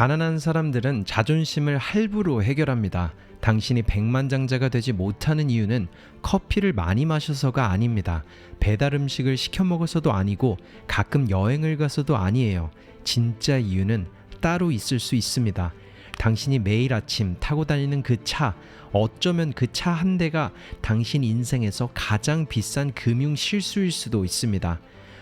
가난한 사람들은 자존심을 할부로 해결합니다. 당신이 백만장자가 되지 못하는 이유는 커피를 많이 마셔서가 아닙니다. 배달 음식을 시켜 먹어서도 아니고 가끔 여행을 가서도 아니에요. 진짜 이유는 따로 있을 수 있습니다. 당신이 매일 아침 타고 다니는 그 차, 어쩌면 그 차 한 대가 당신 인생에서 가장 비싼 금융 실수일 수도 있습니다.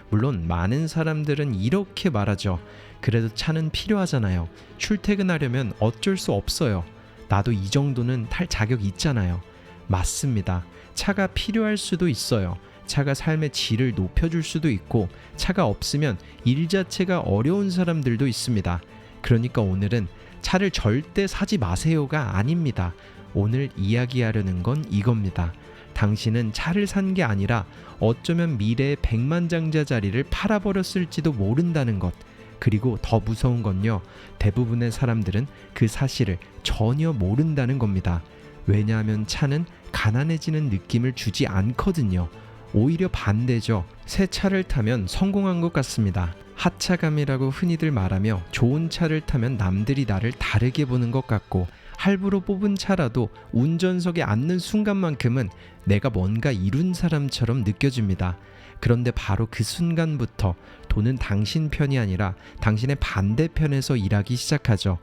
물론 많은 사람들은 이렇게 말하죠. 그래도 차는 필요하잖아요. 출퇴근하려면 어쩔 수 없어요. 나도 이 정도는 탈 자격 있잖아요. 맞습니다. 차가 필요할 수도 있어요. 차가 삶의 질을 높여줄 수도 있고, 차가 없으면 일 자체가 어려운 사람들도 있습니다. 그러니까 오늘은 차를 절대 사지 마세요가 아닙니다. 오늘 이야기하려는 건 이겁니다. 당신은 차를 산 게 아니라 어쩌면 미래의 백만장자 자리를 팔아버렸을지도 모른다는 것. 그리고 더 무서운 건요, 대부분의 사람들은 그 사실을 전혀 모른다는 겁니다. 왜냐하면 차는 가난해지는 느낌을 주지 않거든요. 오히려 반대죠. 새 차를 타면 성공한 것 같습니다. 하차감이라고 흔히들 말하며, 좋은 차를 타면 남들이 나를 다르게 보는 것 같고, 할부로 뽑은 차라도 운전석에 앉는 순간만큼은 내가 뭔가 이룬 사람처럼 느껴집니다. 그런데 바로 그 순간부터 돈은 당신 편이 아니라 당신의 반대편에서 일하기 시작하죠.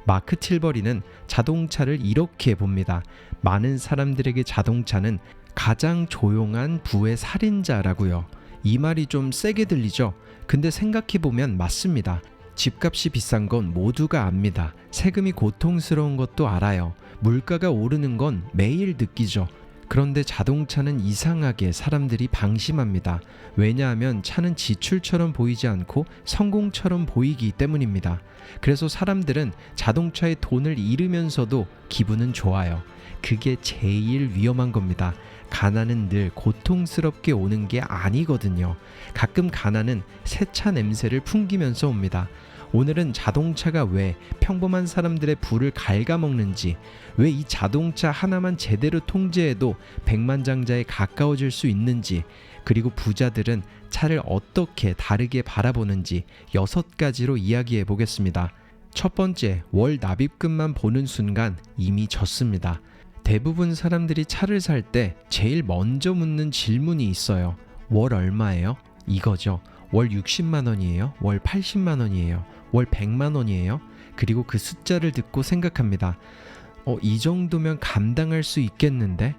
마크 틸버리는 자동차를 이렇게 봅니다. 많은 사람들에게 자동차는 가장 조용한 부의 살인자라고요. 이 말이 좀 세게 들리죠? 근데 생각해보면 맞습니다. 집값이 비싼 건 모두가 압니다. 세금이 고통스러운 것도 알아요. 물가가 오르는 건 매일 느끼죠. 그런데 자동차는 이상하게 사람들이 방심합니다. 왜냐하면 차는 지출처럼 보이지 않고 성공처럼 보이기 때문입니다. 그래서 사람들은 자동차에 돈을 잃으면서도 기분은 좋아요. 그게 제일 위험한 겁니다. 가난은 늘 고통스럽게 오는 게 아니거든요. 가끔 가난은 새 차 냄새를 풍기면서 옵니다. 오늘은 자동차가 왜 평범한 사람들의 부를 갉아먹는지, 왜 이 자동차 하나만 제대로 통제해도 백만장자에 가까워질 수 있는지, 그리고 부자들은 차를 어떻게 다르게 바라보는지 6가지로 이야기해 보겠습니다. 첫 번째, 월 납입금만 보는 순간 이미 졌습니다. 대부분 사람들이 차를 살 때 제일 먼저 묻는 질문이 있어요. 월 얼마예요? 이거죠. 월 60만 원이에요? 월 80만 원이에요? 월 100만 원이에요? 그리고 그 숫자를 듣고 생각합니다. 이 정도면 감당할 수 있겠는데?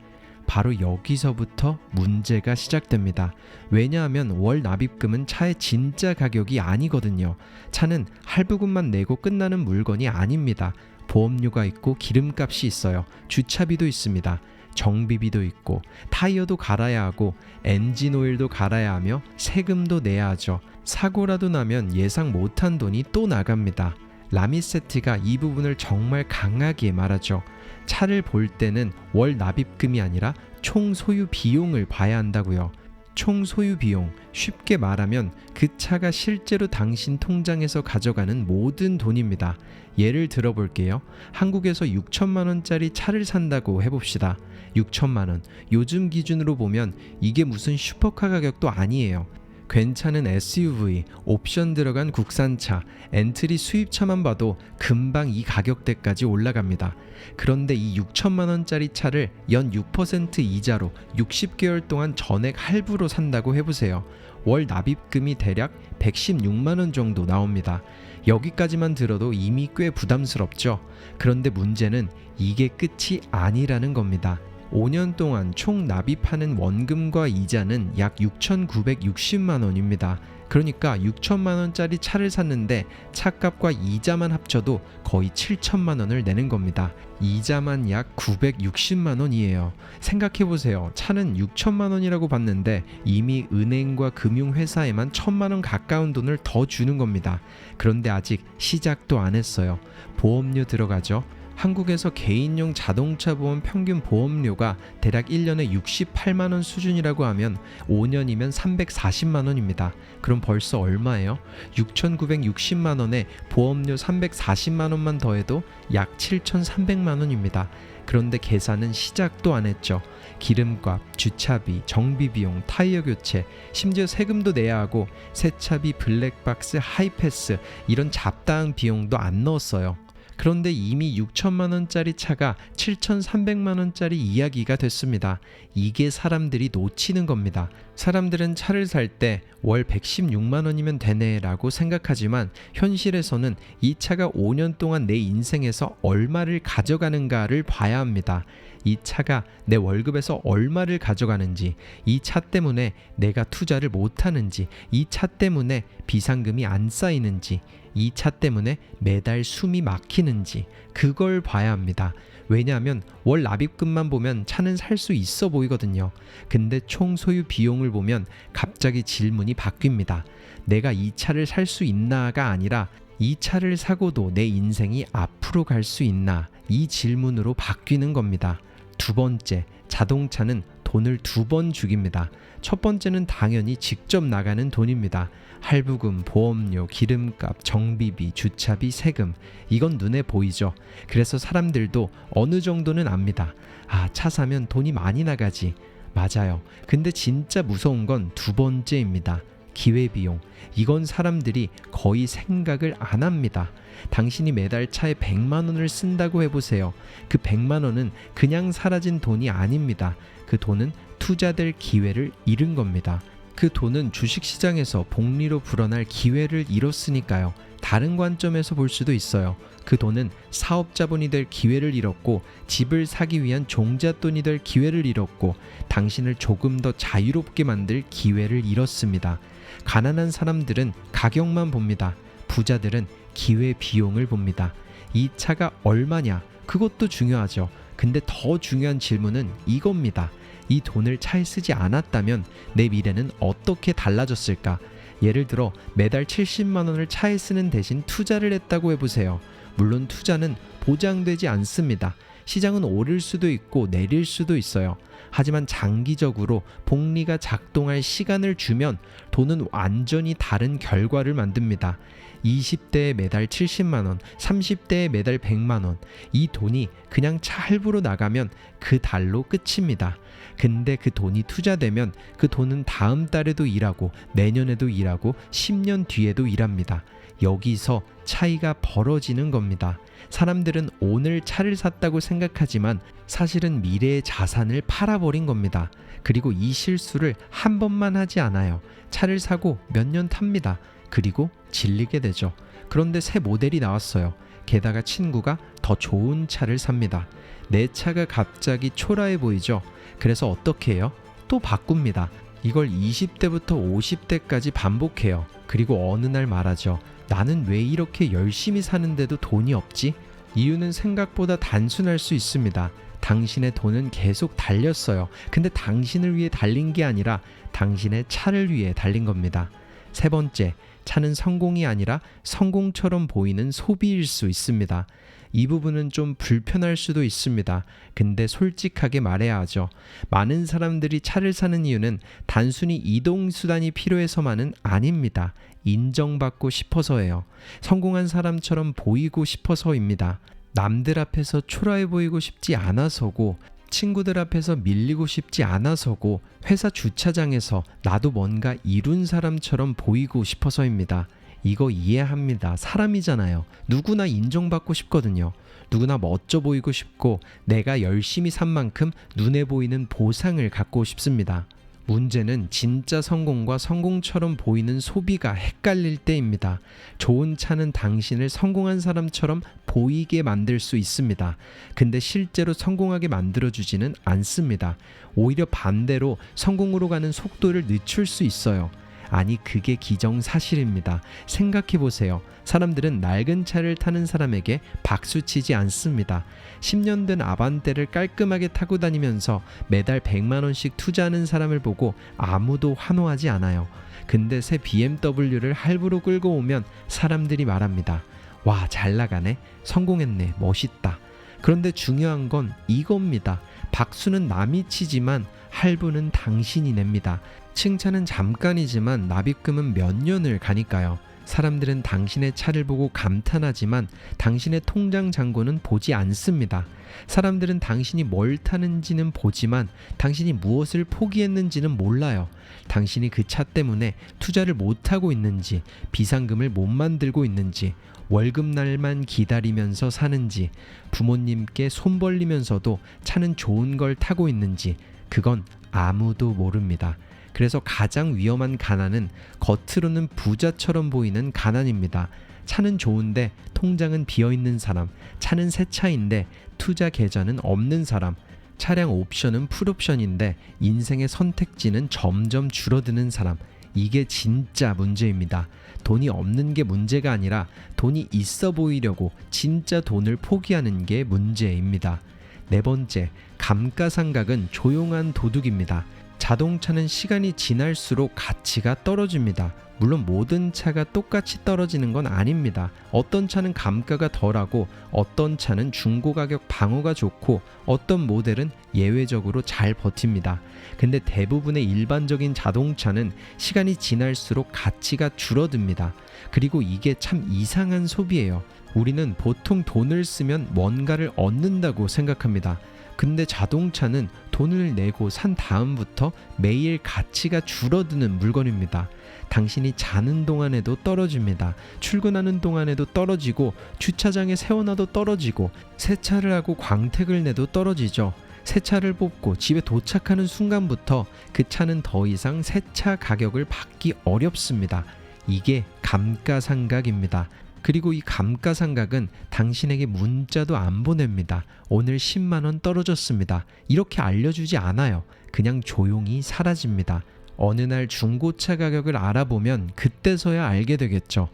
바로 여기서부터 문제가 시작됩니다. 왜냐하면 월 납입금은 차의 진짜 가격이 아니거든요. 차는 할부금만 내고 끝나는 물건이 아닙니다. 보험료가 있고 기름값이 있어요. 주차비도 있습니다. 정비비도 있고 타이어도 갈아야 하고 엔진 오일도 갈아야 하며 세금도 내야 하죠. 사고라도 나면 예상 못한 돈이 또 나갑니다. 라미세트가 이 부분을 정말 강하게 말하죠. 차를 볼 때는 월 납입금이 아니라 총 소유 비용을 봐야 한다고요. 총 소유 비용, 쉽게 말하면 그 차가 실제로 당신 통장에서 가져가는 모든 돈입니다. 예를 들어볼게요. 한국에서 6천만 원짜리 차를 산다고 해봅시다. 6천만 원, 요즘 기준으로 보면 이게 무슨 슈퍼카 가격도 아니에요. 괜찮은 SUV, 옵션 들어간 국산차, 엔트리 수입차만 봐도 금방 이 가격대까지 올라갑니다. 그런데 이 6천만 원짜리 차를 연 6% 이자로 60개월 동안 전액 할부로 산다고 해보세요. 월 납입금이 대략 116만 원 정도 나옵니다. 여기까지만 들어도 이미 꽤 부담스럽죠. 그런데 문제는 이게 끝이 아니라는 겁니다. 5년 동안 총 납입하는 원금과 이자는 약 6,960만 원입니다. 그러니까 6천만 원짜리 차를 샀는데 차값과 이자만 합쳐도 거의 7천만 원을 내는 겁니다. 이자만 약 960만 원이에요. 생각해보세요. 차는 6천만 원이라고 봤는데 이미 은행과 금융회사에만 1,000만 원 가까운 돈을 더 주는 겁니다. 그런데 아직 시작도 안 했어요. 보험료 들어가죠. 한국에서 개인용 자동차 보험 평균 보험료가 대략 1년에 68만 원 수준이라고 하면 5년이면 340만 원입니다. 그럼 벌써 얼마예요? 6,960만 원에 보험료 340만 원만 더해도 약 7,300만 원입니다. 그런데 계산은 시작도 안 했죠. 기름값, 주차비, 정비비용, 타이어 교체, 심지어 세금도 내야 하고 세차비, 블랙박스, 하이패스 이런 잡다한 비용도 안 넣었어요. 그런데 이미 6천만 원짜리 차가 7,300만 원짜리 이야기가 됐습니다. 이게 사람들이 놓치는 겁니다. 사람들은 차를 살 때 월 116만 원이면 되네 라고 생각하지만 현실에서는 이 차가 5년 동안 내 인생에서 얼마를 가져가는가를 봐야 합니다. 이 차가 내 월급에서 얼마를 가져가는지, 이 차 때문에 내가 투자를 못하는지, 이 차 때문에 비상금이 안 쌓이는지, 이 차 때문에 매달 숨이 막히는지 그걸 봐야 합니다. 왜냐하면 월 납입금만 보면 차는 살 수 있어 보이거든요. 근데 총 소유 비용을 보면 갑자기 질문이 바뀝니다. 내가 이 차를 살 수 있나가 아니라 이 차를 사고도 내 인생이 앞으로 갈 수 있나, 이 질문으로 바뀌는 겁니다. 두 번째, 자동차는 돈을 두 번 죽입니다. 첫 번째는 당연히 직접 나가는 돈입니다. 할부금, 보험료, 기름값, 정비비, 주차비, 세금, 이건 눈에 보이죠. 그래서 사람들도 어느 정도는 압니다. 아, 차 사면 돈이 많이 나가지. 맞아요. 근데 진짜 무서운 건 두 번째입니다. 기회비용. 이건 사람들이 거의 생각을 안 합니다. 당신이 매달 차에 100만 원을 쓴다고 해보세요. 그 100만 원은 그냥 사라진 돈이 아닙니다. 그 돈은 투자될 기회를 잃은 겁니다. 그 돈은 주식시장에서 복리로 불어날 기회를 잃었으니까요. 다른 관점에서 볼 수도 있어요. 그 돈은 사업자분이 될 기회를 잃었고, 집을 사기 위한 종잣돈이 될 기회를 잃었고, 당신을 조금 더 자유롭게 만들 기회를 잃었습니다. 가난한 사람들은 가격만 봅니다. 부자들은 기회 비용을 봅니다. 이 차가 얼마냐? 그것도 중요하죠. 근데 더 중요한 질문은 이겁니다. 이 돈을 차에 쓰지 않았다면 내 미래는 어떻게 달라졌을까? 예를 들어 매달 70만 원을 차에 쓰는 대신 투자를 했다고 해보세요. 물론 투자는 보장되지 않습니다. 시장은 오를 수도 있고 내릴 수도 있어요. 하지만 장기적으로 복리가 작동할 시간을 주면 돈은 완전히 다른 결과를 만듭니다. 20대에 매달 70만 원, 30대에 매달 100만 원, 이 돈이 그냥 차 할부로 나가면 그 달로 끝입니다. 근데 그 돈이 투자되면 그 돈은 다음 달에도 일하고 내년에도 일하고 10년 뒤에도 일합니다. 여기서 차이가 벌어지는 겁니다. 사람들은 오늘 차를 샀다고 생각하지만 사실은 미래의 자산을 팔아버린 겁니다. 그리고 이 실수를 한 번만 하지 않아요. 차를 사고 몇 년 탑니다. 그리고 질리게 되죠. 그런데 새 모델이 나왔어요. 게다가 친구가 더 좋은 차를 삽니다. 내 차가 갑자기 초라해 보이죠. 그래서 어떻게 해요? 또 바꿉니다. 이걸 20대부터 50대까지 반복해요. 그리고 어느 날 말하죠. 나는 왜 이렇게 열심히 사는데도 돈이 없지? 이유는 생각보다 단순할 수 있습니다. 당신의 돈은 계속 달렸어요. 근데 당신을 위해 달린 게 아니라 당신의 차를 위해 달린 겁니다. 세 번째, 차는 성공이 아니라 성공처럼 보이는 소비일 수 있습니다. 이 부분은 좀 불편할 수도 있습니다. 근데 솔직하게 말해야 하죠. 많은 사람들이 차를 사는 이유는 단순히 이동수단이 필요해서만은 아닙니다. 인정받고 싶어서예요. 성공한 사람처럼 보이고 싶어서입니다. 남들 앞에서 초라해 보이고 싶지 않아서고, 친구들 앞에서 밀리고 싶지 않아서고, 회사 주차장에서 나도 뭔가 이룬 사람처럼 보이고 싶어서입니다. 이거 이해합니다. 사람이잖아요. 누구나 인정받고 싶거든요. 누구나 멋져 보이고 싶고 내가 열심히 산 만큼 눈에 보이는 보상을 갖고 싶습니다. 문제는 진짜 성공과 성공처럼 보이는 소비가 헷갈릴 때입니다. 좋은 차는 당신을 성공한 사람처럼 보이게 만들 수 있습니다. 근데 실제로 성공하게 만들어주지는 않습니다. 오히려 반대로 성공으로 가는 속도를 늦출 수 있어요. 아니, 그게 기정사실입니다. 생각해보세요. 사람들은 낡은 차를 타는 사람에게 박수치지 않습니다. 10년 된 아반떼를 깔끔하게 타고 다니면서 매달 100만 원씩 투자하는 사람을 보고 아무도 환호하지 않아요. 근데 새 BMW를 할부로 끌고 오면 사람들이 말합니다. 와, 잘 나가네. 성공했네. 멋있다. 그런데 중요한 건 이겁니다. 박수는 남이 치지만 할부는 당신이 냅니다. 칭찬은 잠깐이지만 납입금은 몇 년을 가니까요. 사람들은 당신의 차를 보고 감탄하지만 당신의 통장 잔고는 보지 않습니다. 사람들은 당신이 뭘 타는지는 보지만 당신이 무엇을 포기했는지는 몰라요. 당신이 그 차 때문에 투자를 못하고 있는지, 비상금을 못 만들고 있는지, 월급날만 기다리면서 사는지, 부모님께 손 벌리면서도 차는 좋은 걸 타고 있는지, 그건 아무도 모릅니다. 그래서 가장 위험한 가난은 겉으로는 부자처럼 보이는 가난입니다. 차는 좋은데 통장은 비어있는 사람, 차는 새 차인데 투자 계좌는 없는 사람, 차량 옵션은 풀옵션인데 인생의 선택지는 점점 줄어드는 사람, 이게 진짜 문제입니다. 돈이 없는 게 문제가 아니라 돈이 있어 보이려고 진짜 돈을 포기하는 게 문제입니다. 네 번째, 감가상각은 조용한 도둑입니다. 자동차는 시간이 지날수록 가치가 떨어집니다. 물론 모든 차가 똑같이 떨어지는 건 아닙니다. 어떤 차는 감가가 덜하고 어떤 차는 중고가격 방어가 좋고 어떤 모델은 예외적으로 잘 버팁니다. 근데 대부분의 일반적인 자동차는 시간이 지날수록 가치가 줄어듭니다. 그리고 이게 참 이상한 소비예요. 우리는 보통 돈을 쓰면 뭔가를 얻는다고 생각합니다. 근데 자동차는 돈을 내고 산 다음부터 매일 가치가 줄어드는 물건입니다. 당신이 자는 동안에도 떨어집니다. 출근하는 동안에도 떨어지고 주차장에 세워놔도 떨어지고 세차를 하고 광택을 내도 떨어지죠. 새 차를 뽑고 집에 도착하는 순간부터 그 차는 더 이상 새 차 가격을 받기 어렵습니다. 이게 감가상각입니다. 그리고 이 감가상각은 당신에게 문자도 안 보냅니다. 오늘 10만원 떨어졌습니다. 이렇게 알려주지 않아요. 그냥 조용히 사라집니다. 어느 날 중고차 가격을 알아보면 그때서야 알게 되겠죠.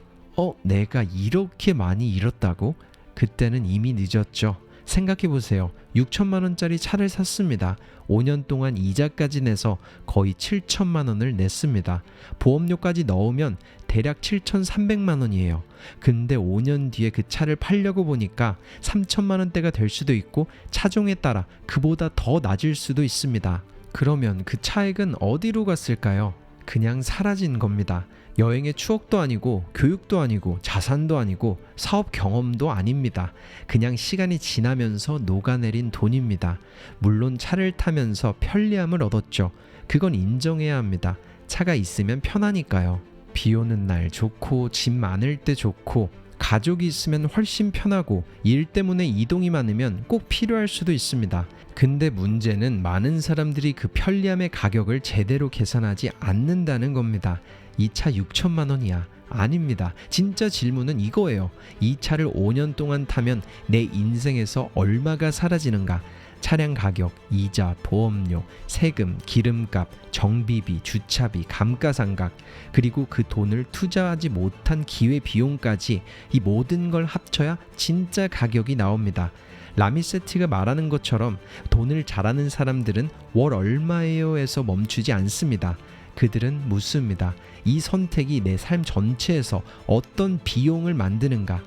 내가 이렇게 많이 잃었다고? 그때는 이미 늦었죠. 생각해보세요. 6천만원짜리 차를 샀습니다. 5년 동안 이자까지 내서 거의 7천만원을 냈습니다. 보험료까지 넣으면 대략 7,300만원이에요. 근데 5년 뒤에 그 차를 팔려고 보니까 3천만원대가 될 수도 있고 차종에 따라 그보다 더 낮을 수도 있습니다. 그러면 그 차액은 어디로 갔을까요? 그냥 사라진 겁니다. 여행의 추억도 아니고 교육도 아니고 자산도 아니고 사업 경험도 아닙니다. 그냥 시간이 지나면서 녹아내린 돈입니다. 물론 차를 타면서 편리함을 얻었죠. 그건 인정해야 합니다. 차가 있으면 편하니까요. 비 오는 날 좋고 짐 많을 때 좋고 가족이 있으면 훨씬 편하고 일 때문에 이동이 많으면 꼭 필요할 수도 있습니다. 근데 문제는 많은 사람들이 그 편리함의 가격을 제대로 계산하지 않는다는 겁니다. 이 차 6천만 원이야. 아닙니다. 진짜 질문은 이거예요. 이 차를 5년 동안 타면 내 인생에서 얼마가 사라지는가? 차량 가격, 이자, 보험료, 세금, 기름값, 정비비, 주차비, 감가상각, 그리고 그 돈을 투자하지 못한 기회비용까지 이 모든 걸 합쳐야 진짜 가격이 나옵니다. 라미세트가 말하는 것처럼 돈을 잘하는 사람들은 월 얼마예요 에서 멈추지 않습니다. 그들은 묻습니다. 이 선택이 내 삶 전체에서 어떤 비용을 만드는가?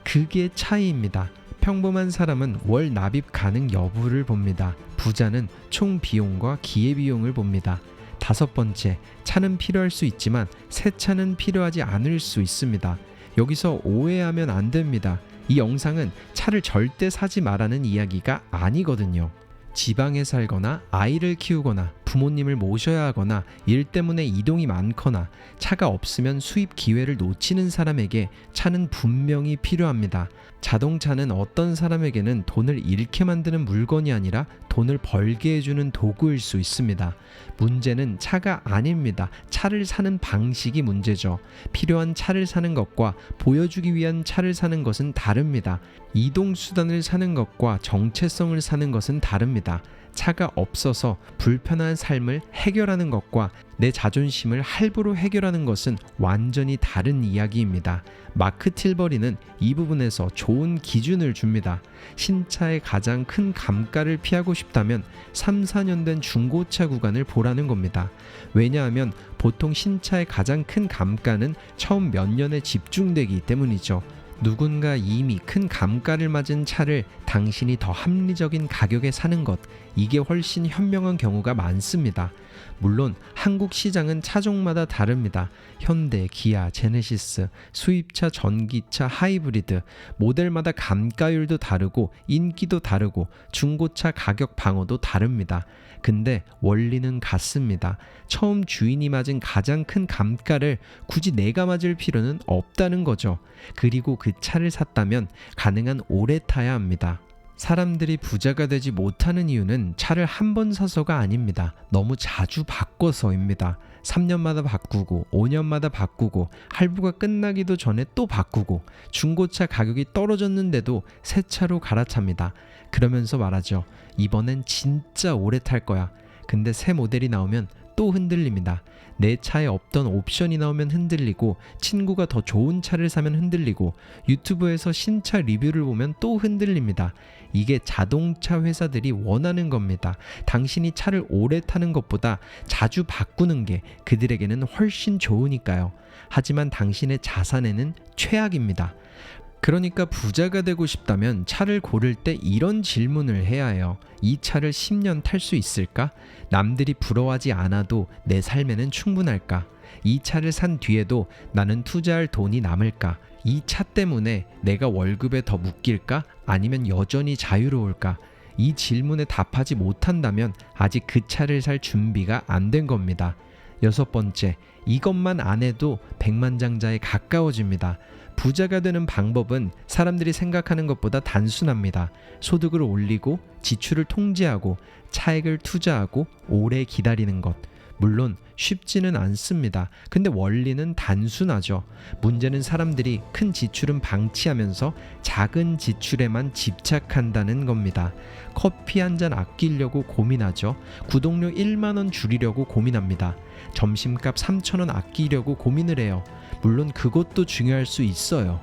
그게 차이입니다. 평범한 사람은 월 납입 가능 여부를 봅니다. 부자는 총 비용과 기회비용을 봅니다. 다섯 번째, 차는 필요할 수 있지만 새 차는 필요하지 않을 수 있습니다. 여기서 오해하면 안 됩니다. 이 영상은 차를 절대 사지 말라는 이야기가 아니거든요. 지방에 살거나 아이를 키우거나 부모님을 모셔야 하거나 일 때문에 이동이 많거나 차가 없으면 수입 기회를 놓치는 사람에게 차는 분명히 필요합니다. 자동차는 어떤 사람에게는 돈을 잃게 만드는 물건이 아니라 돈을 벌게 해주는 도구일 수 있습니다. 문제는 차가 아닙니다. 차를 사는 방식이 문제죠. 필요한 차를 사는 것과 보여주기 위한 차를 사는 것은 다릅니다. 이동수단을 사는 것과 정체성을 사는 것은 다릅니다. 차가 없어서 불편한 삶을 해결하는 것과 내 자존심을 할부로 해결하는 것은 완전히 다른 이야기입니다. 마크 틸버리는 이 부분에서 좋은 기준을 줍니다. 신차의 가장 큰 감가를 피하고 싶다면 3, 4년 된 중고차 구간을 보라는 겁니다. 왜냐하면 보통 신차의 가장 큰 감가는 처음 몇 년에 집중되기 때문이죠. 누군가 이미 큰 감가를 맞은 차를 당신이 더 합리적인 가격에 사는 것, 이게 훨씬 현명한 경우가 많습니다. 물론 한국 시장은 차종마다 다릅니다. 현대, 기아, 제네시스, 수입차, 전기차, 하이브리드, 모델마다 감가율도 다르고 인기도 다르고 중고차 가격 방어도 다릅니다. 근데 원리는 같습니다. 처음 주인이 맞은 가장 큰 감가를 굳이 내가 맞을 필요는 없다는 거죠. 그리고 그 차를 샀다면 가능한 오래 타야 합니다. 사람들이 부자가 되지 못하는 이유는 차를 한 번 사서가 아닙니다. 너무 자주 바꿔서입니다. 3년마다 바꾸고 5년마다 바꾸고 할부가 끝나기도 전에 또 바꾸고 중고차 가격이 떨어졌는데도 새 차로 갈아탑니다. 그러면서 말하죠. 이번엔 진짜 오래 탈 거야. 근데 새 모델이 나오면 또 흔들립니다. 내 차에 없던 옵션이 나오면 흔들리고 친구가 더 좋은 차를 사면 흔들리고 유튜브에서 신차 리뷰를 보면 또 흔들립니다. 이게 자동차 회사들이 원하는 겁니다. 당신이 차를 오래 타는 것보다 자주 바꾸는 게 그들에게는 훨씬 좋으니까요. 하지만 당신의 자산에는 최악입니다. 그러니까 부자가 되고 싶다면 차를 고를 때 이런 질문을 해야 해요. 이 차를 10년 탈 수 있을까? 남들이 부러워하지 않아도 내 삶에는 충분할까? 이 차를 산 뒤에도 나는 투자할 돈이 남을까? 이 차 때문에 내가 월급에 더 묶일까? 아니면 여전히 자유로울까? 이 질문에 답하지 못한다면 아직 그 차를 살 준비가 안 된 겁니다. 6번째, 이것만 안 해도 백만장자에 가까워집니다. 부자가 되는 방법은 사람들이 생각하는 것보다 단순합니다. 소득을 올리고 지출을 통제하고 차액을 투자하고 오래 기다리는 것. 물론 쉽지는 않습니다. 근데 원리는 단순하죠. 문제는 사람들이 큰 지출은 방치하면서 작은 지출에만 집착한다는 겁니다. 커피 한 잔 아끼려고 고민하죠. 구독료 1만 원 줄이려고 고민합니다. 점심값 3,000원 아끼려고 고민을 해요. 물론 그것도 중요할 수 있어요.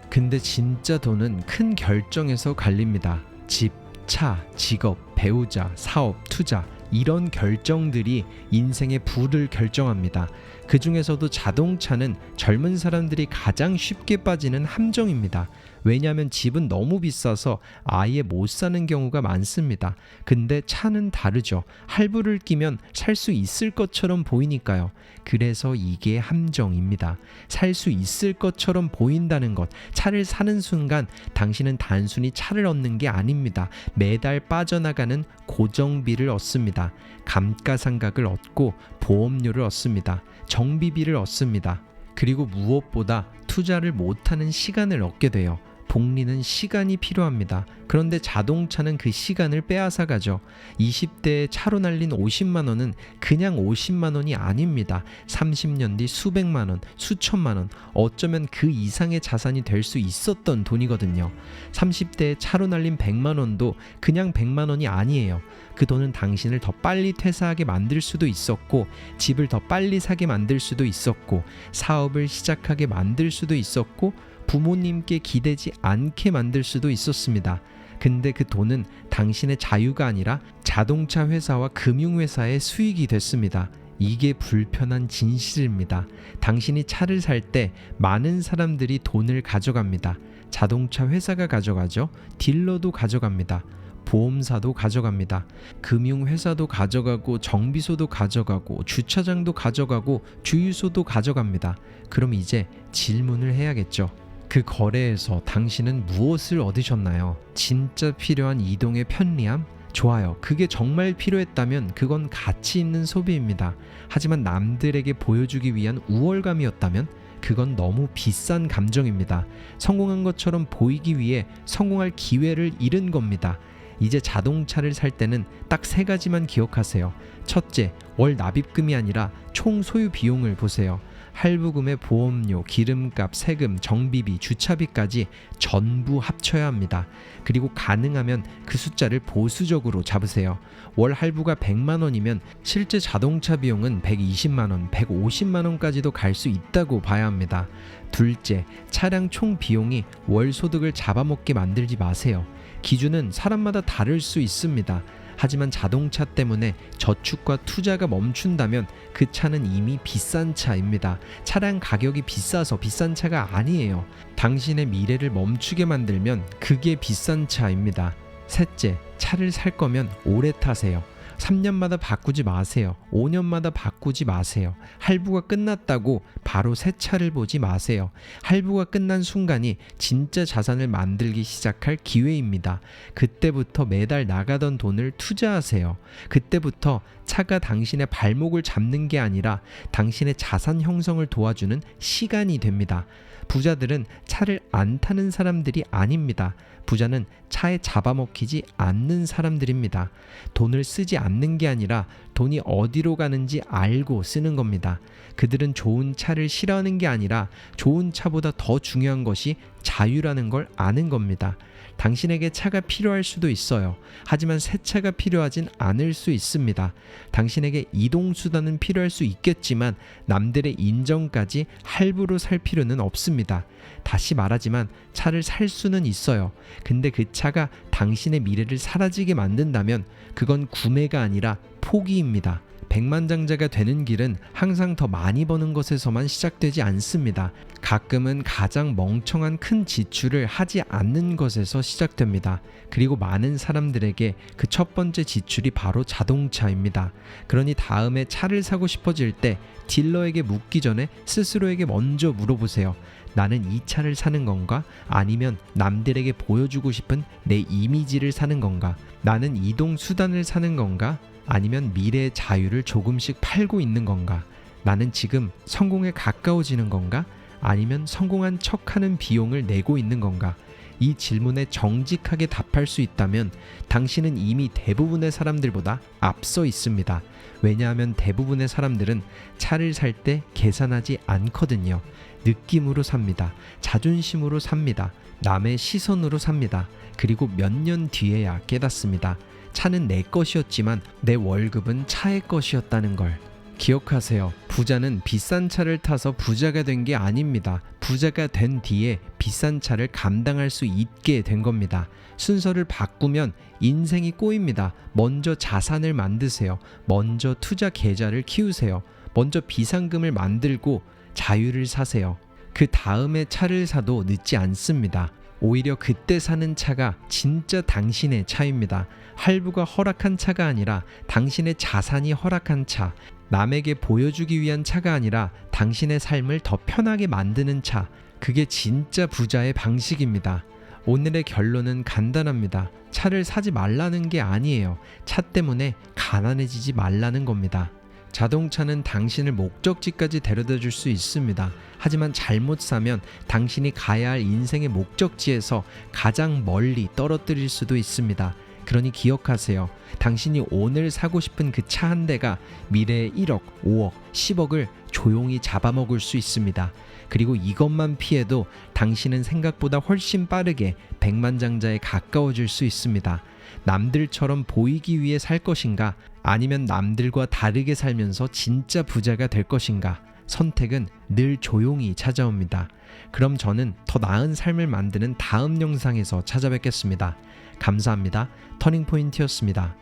근데 진짜 돈은 큰 결정에서 갈립니다. 집, 차, 직업, 배우자, 사업, 투자, 이런 결정들이 인생의 부를 결정합니다. 그 중에서도 자동차는 젊은 사람들이 가장 쉽게 빠지는 함정입니다. 왜냐하면 집은 너무 비싸서 아예 못 사는 경우가 많습니다. 근데 차는 다르죠. 할부를 끼면 살 수 있을 것처럼 보이니까요. 그래서 이게 함정입니다. 살 수 있을 것처럼 보인다는 것. 차를 사는 순간 당신은 단순히 차를 얻는 게 아닙니다. 매달 빠져나가는 고정비를 얻습니다. 감가상각을 얻고 보험료를 얻습니다. 정비비를 얻습니다. 그리고 무엇보다 투자를 못하는 시간을 얻게 돼요. 복리는 시간이 필요합니다. 그런데 자동차는 그 시간을 빼앗아 가죠. 20대에 차로 날린 50만 원은 그냥 50만 원이 아닙니다. 30년 뒤 수백만 원, 수천만 원, 어쩌면 그 이상의 자산이 될 수 있었던 돈이거든요. 30대에 차로 날린 100만 원도 그냥 100만 원이 아니에요. 그 돈은 당신을 더 빨리 퇴사하게 만들 수도 있었고, 집을 더 빨리 사게 만들 수도 있었고, 사업을 시작하게 만들 수도 있었고, 부모님께 기대지 않게 만들 수도 있었습니다. 근데 그 돈은 당신의 자유가 아니라 자동차 회사와 금융회사의 수익이 됐습니다. 이게 불편한 진실입니다. 당신이 차를 살 때 많은 사람들이 돈을 가져갑니다. 자동차 회사가 가져가죠. 딜러도 가져갑니다. 보험사도 가져갑니다. 금융회사도 가져가고 정비소도 가져가고 주차장도 가져가고 주유소도 가져갑니다. 그럼 이제 질문을 해야겠죠. 그 거래에서 당신은 무엇을 얻으셨나요? 진짜 필요한 이동의 편리함? 좋아요. 그게 정말 필요했다면 그건 가치 있는 소비입니다. 하지만 남들에게 보여주기 위한 우월감이었다면 그건 너무 비싼 감정입니다. 성공한 것처럼 보이기 위해 성공할 기회를 잃은 겁니다. 이제 자동차를 살 때는 딱 3가지만 기억하세요. 첫째, 월 납입금이 아니라 총 소유 비용을 보세요. 할부금의 보험료, 기름값, 세금, 정비비, 주차비까지 전부 합쳐야 합니다. 그리고 가능하면 그 숫자를 보수적으로 잡으세요. 월 할부가 100만 원이면 실제 자동차 비용은 120만 원, 150만 원까지도 갈 수 있다고 봐야 합니다. 둘째, 차량 총 비용이 월 소득을 잡아먹게 만들지 마세요. 기준은 사람마다 다를 수 있습니다. 하지만 자동차 때문에 저축과 투자가 멈춘다면 그 차는 이미 비싼 차입니다. 차량 가격이 비싸서 비싼 차가 아니에요. 당신의 미래를 멈추게 만들면 그게 비싼 차입니다. 셋째, 차를 살 거면 오래 타세요. 3년마다 바꾸지 마세요. 5년마다 바꾸지 마세요. 할부가 끝났다고 바로 새 차를 보지 마세요. 할부가 끝난 순간이 진짜 자산을 만들기 시작할 기회입니다. 그때부터 매달 나가던 돈을 투자하세요. 그때부터 차가 당신의 발목을 잡는 게 아니라 당신의 자산 형성을 도와주는 시간이 됩니다. 부자들은 차를 안 타는 사람들이 아닙니다. 부자는 차에 잡아먹히지 않는 사람들입니다. 돈을 쓰지 않는 게 아니라 돈이 어디로 가는지 알고 쓰는 겁니다. 그들은 좋은 차를 싫어하는 게 아니라 좋은 차보다 더 중요한 것이 자유라는 걸 아는 겁니다. 당신에게 차가 필요할 수도 있어요. 하지만 새 차가 필요하진 않을 수 있습니다. 당신에게 이동수단은 필요할 수 있겠지만 남들의 인정까지 할부로 살 필요는 없습니다. 다시 말하지만 차를 살 수는 있어요. 근데 그 차가 당신의 미래를 사라지게 만든다면 그건 구매가 아니라 포기입니다. 백만장자가 되는 길은 항상 더 많이 버는 것에서만 시작되지 않습니다. 가끔은 가장 멍청한 큰 지출을 하지 않는 것에서 시작됩니다. 그리고 많은 사람들에게 그 첫 번째 지출이 바로 자동차입니다. 그러니 다음에 차를 사고 싶어질 때 딜러에게 묻기 전에 스스로에게 먼저 물어보세요. 나는 이 차를 사는 건가? 아니면 남들에게 보여주고 싶은 내 이미지를 사는 건가? 나는 이동 수단을 사는 건가? 아니면 미래의 자유를 조금씩 팔고 있는 건가? 나는 지금 성공에 가까워지는 건가? 아니면 성공한 척하는 비용을 내고 있는 건가? 이 질문에 정직하게 답할 수 있다면 당신은 이미 대부분의 사람들보다 앞서 있습니다. 왜냐하면 대부분의 사람들은 차를 살 때 계산하지 않거든요. 느낌으로 삽니다. 자존심으로 삽니다. 남의 시선으로 삽니다. 그리고 몇 년 뒤에야 깨닫습니다. 차는 내 것이었지만 내 월급은 차의 것이었다는 걸. 기억하세요. 부자는 비싼 차를 타서 부자가 된 게 아닙니다. 부자가 된 뒤에 비싼 차를 감당할 수 있게 된 겁니다. 순서를 바꾸면 인생이 꼬입니다. 먼저 자산을 만드세요. 먼저 투자 계좌를 키우세요. 먼저 비상금을 만들고 자유를 사세요. 그 다음에 차를 사도 늦지 않습니다. 오히려 그때 사는 차가 진짜 당신의 차입니다. 할부가 허락한 차가 아니라 당신의 자산이 허락한 차. 남에게 보여주기 위한 차가 아니라 당신의 삶을 더 편하게 만드는 차. 그게 진짜 부자의 방식입니다. 오늘의 결론은 간단합니다. 차를 사지 말라는 게 아니에요. 차 때문에 가난해지지 말라는 겁니다. 자동차는 당신을 목적지까지 데려다 줄 수 있습니다. 하지만 잘못 사면 당신이 가야 할 인생의 목적지에서 가장 멀리 떨어뜨릴 수도 있습니다. 그러니 기억하세요. 당신이 오늘 사고 싶은 그 차 한 대가 미래의 1억, 5억, 10억을 조용히 잡아먹을 수 있습니다. 그리고 이것만 피해도 당신은 생각보다 훨씬 빠르게 백만장자에 가까워질 수 있습니다. 남들처럼 보이기 위해 살 것인가? 아니면 남들과 다르게 살면서 진짜 부자가 될 것인가? 선택은 늘 조용히 찾아옵니다. 그럼 저는 더 나은 삶을 만드는 다음 영상에서 찾아뵙겠습니다. 감사합니다. 터닝포인트였습니다.